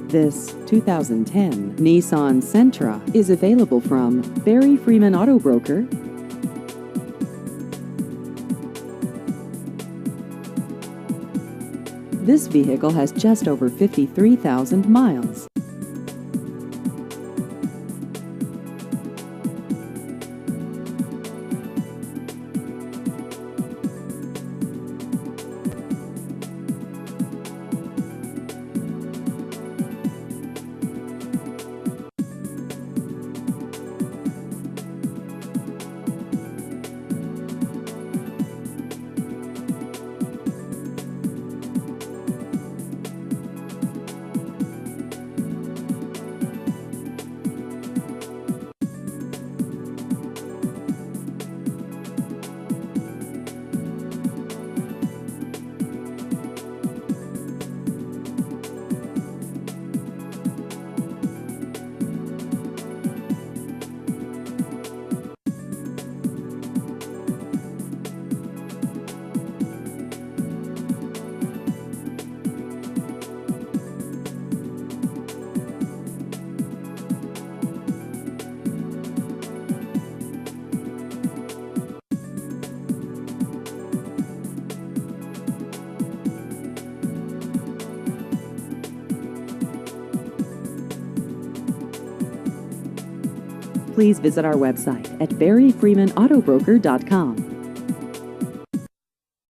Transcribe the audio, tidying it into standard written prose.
This 2010 Nissan Sentra is available from Barry Freeman Auto Broker. This vehicle has just over 53,000 miles. Please visit our website at barryfreemanautobroker.com.